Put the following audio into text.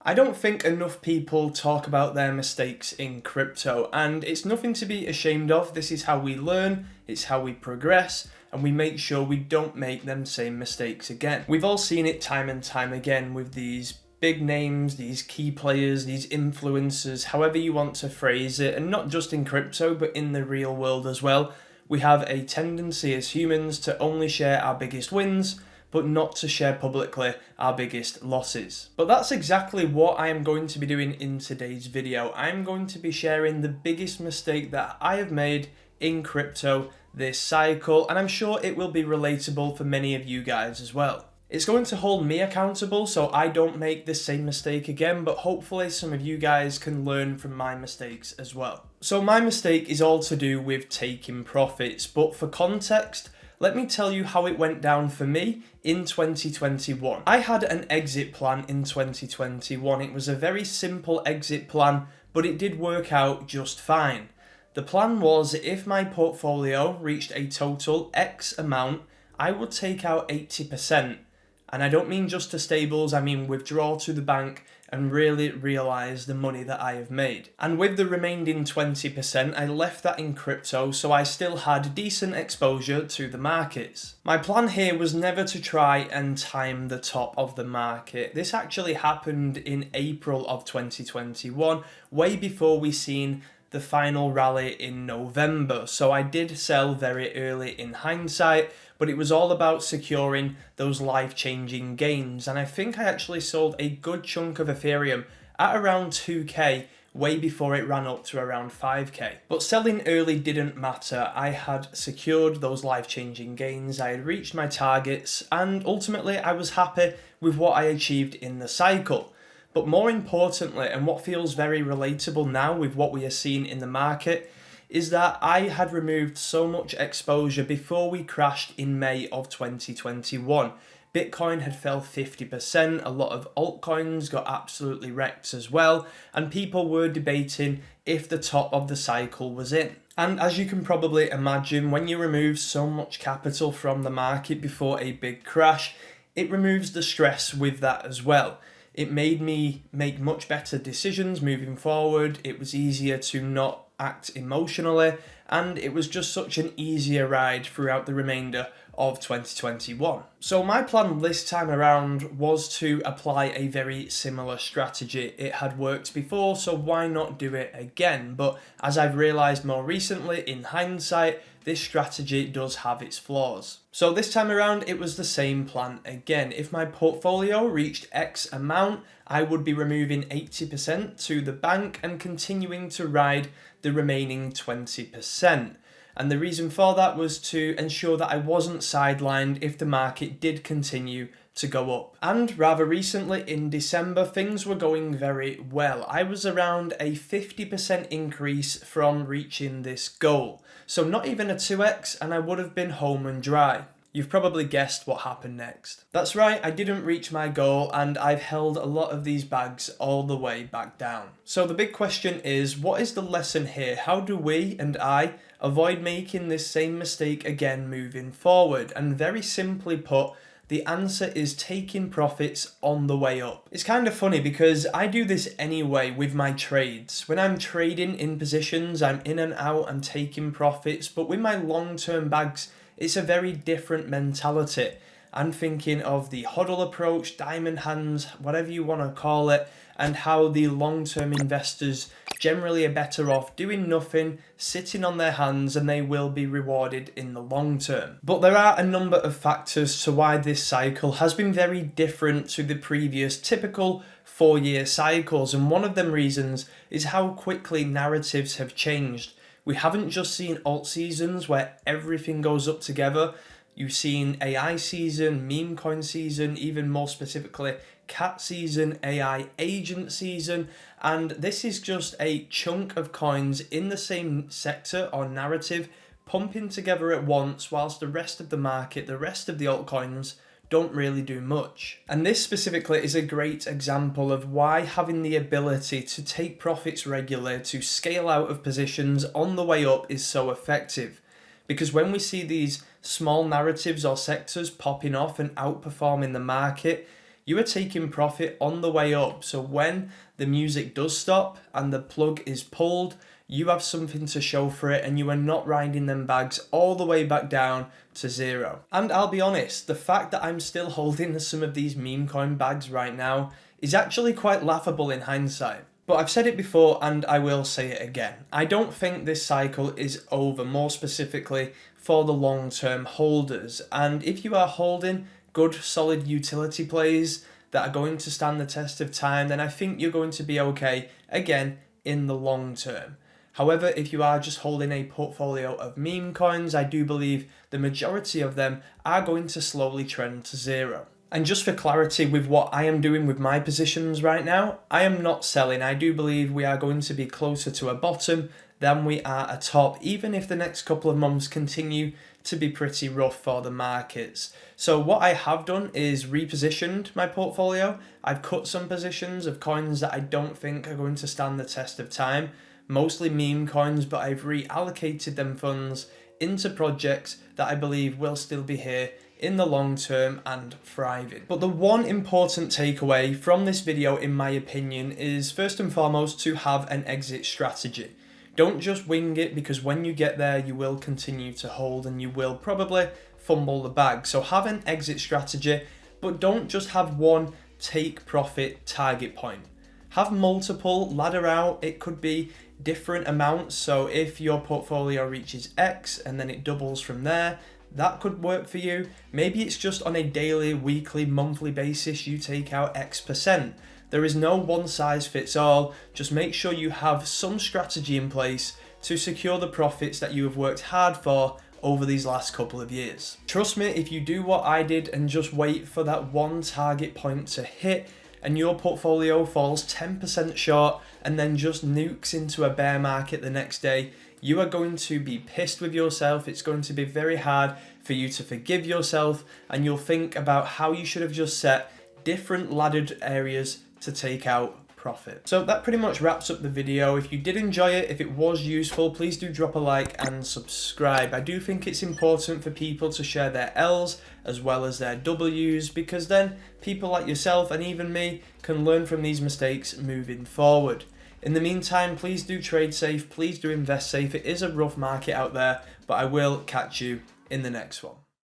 I don't think enough people talk about their mistakes in crypto, and it's nothing to be ashamed of. This is how we learn, it's how we progress, and we make sure we don't make them same mistakes again. We've all seen it time and time again with these big names, these key players, these influencers, however you want to phrase it, and not just in crypto, but in the real world as well. We have a tendency as humans to only share our biggest wins, but not to share publicly our biggest losses. But that's exactly what I am going to be doing in today's video. I'm going to be sharing the biggest mistake that I have made in crypto this cycle, and I'm sure it will be relatable for many of you guys as well. It's going to hold me accountable so I don't make the same mistake again, but hopefully some of you guys can learn from my mistakes as well. So my mistake is all to do with taking profits, but for context, let me tell you how it went down for me in 2021. I had an exit plan in 2021. It was a very simple exit plan, but it did work out just fine. The plan was if my portfolio reached a total X amount, I would take out 80%. And I don't mean just to stables, I mean withdraw to the bank and really realise the money that I have made. And with the remaining 20%, I left that in crypto, so I still had decent exposure to the markets. My plan here was never to try and time the top of the market. This actually happened in April of 2021, way before we seen the final rally in November. So I did sell very early in hindsight, but it was all about securing those life-changing gains. And I think I actually sold a good chunk of Ethereum at around 2k way before it ran up to around 5k. But selling early didn't matter. I had secured those life-changing gains, I had reached my targets, and ultimately I was happy with what I achieved in the cycle. But more importantly, and what feels very relatable now with what we are seeing in the market, is that I had removed so much exposure before we crashed in May of 2021. Bitcoin had fell 50%, a lot of altcoins got absolutely wrecked as well, and people were debating if the top of the cycle was in. And as you can probably imagine, when you remove so much capital from the market before a big crash, it removes the stress with that as well. It made me make much better decisions moving forward. It was easier to not act emotionally, and it was just such an easier ride throughout the remainder of 2021. So my plan this time around was to apply a very similar strategy. It had worked before, so why not do it again? But as I've realised more recently, in hindsight, this strategy does have its flaws. So this time around, it was the same plan again. If my portfolio reached X amount, I would be removing 80% to the bank and continuing to ride the remaining 20%. And the reason for that was to ensure that I wasn't sidelined if the market did continue to go up. And rather recently in December, things were going very well. I was around a 50% increase from reaching this goal. So not even a 2x, and I would have been home and dry. You've probably guessed what happened next. That's right, I didn't reach my goal, and I've held a lot of these bags all the way back down. So the big question is, what is the lesson here? How do we and I avoid making this same mistake again moving forward? And very simply put, the answer is taking profits on the way up. It's kind of funny because I do this anyway with my trades. When I'm trading in positions, I'm in and out, I'm taking profits, but with my long-term bags, it's a very different mentality. I'm thinking of the HODL approach, diamond hands, whatever you want to call it, and how the long-term investors generally are better off doing nothing, sitting on their hands, and they will be rewarded in the long term. But there are a number of factors to why this cycle has been very different to the previous typical 4-year cycles, and one of them reasons is how quickly narratives have changed. We haven't just seen alt seasons where everything goes up together. You've seen AI season, meme coin season, even more specifically cat season, AI agent season, and this is just a chunk of coins in the same sector or narrative pumping together at once, whilst the rest of the market, the rest of the altcoins, don't really do much. And this specifically is a great example of why having the ability to take profits regularly, to scale out of positions on the way up is so effective. Because when we see these small narratives or sectors popping off and outperforming the market, you are taking profit on the way up. So when the music does stop and the plug is pulled, you have something to show for it and you are not riding them bags all the way back down to zero. And I'll be honest, the fact that I'm still holding some of these meme coin bags right now is actually quite laughable in hindsight. But I've said it before and I will say it again. I don't think this cycle is over, more specifically for the long-term holders. And if you are holding good, solid utility plays that are going to stand the test of time, then I think you're going to be okay, again, in the long term. However, if you are just holding a portfolio of meme coins, I do believe the majority of them are going to slowly trend to zero. And just for clarity with what I am doing with my positions right now, I am not selling. I do believe we are going to be closer to a bottom than we are a top, even if the next couple of months continue to be pretty rough for the markets. So what I have done is repositioned my portfolio. I've cut some positions of coins that I don't think are going to stand the test of time, mostly meme coins, but I've reallocated them funds into projects that I believe will still be here in the long term and thriving. But the one important takeaway from this video, in my opinion, is first and foremost to have an exit strategy. Don't just wing it, because when you get there, you will continue to hold and you will probably fumble the bag. So have an exit strategy, but don't just have one take profit target point. Have multiple, ladder out. It could be different amounts. So if your portfolio reaches X and then it doubles from there, that could work for you. Maybe it's just on a daily, weekly, monthly basis you take out X%. There is no one size fits all. Just make sure you have some strategy in place to secure the profits that you have worked hard for over these last couple of years. Trust me, if you do what I did and just wait for that one target point to hit and your portfolio falls 10% short and then just nukes into a bear market the next day, you are going to be pissed with yourself. It's going to be very hard for you to forgive yourself, and you'll think about how you should have just set different laddered areas to take out profit. So that pretty much wraps up the video. If you did enjoy it, if it was useful, please do drop a like and subscribe. I do think it's important for people to share their L's as well as their W's, because then people like yourself and even me can learn from these mistakes moving forward. In the meantime, please do trade safe, please do invest safe. It is a rough market out there, but I will catch you in the next one.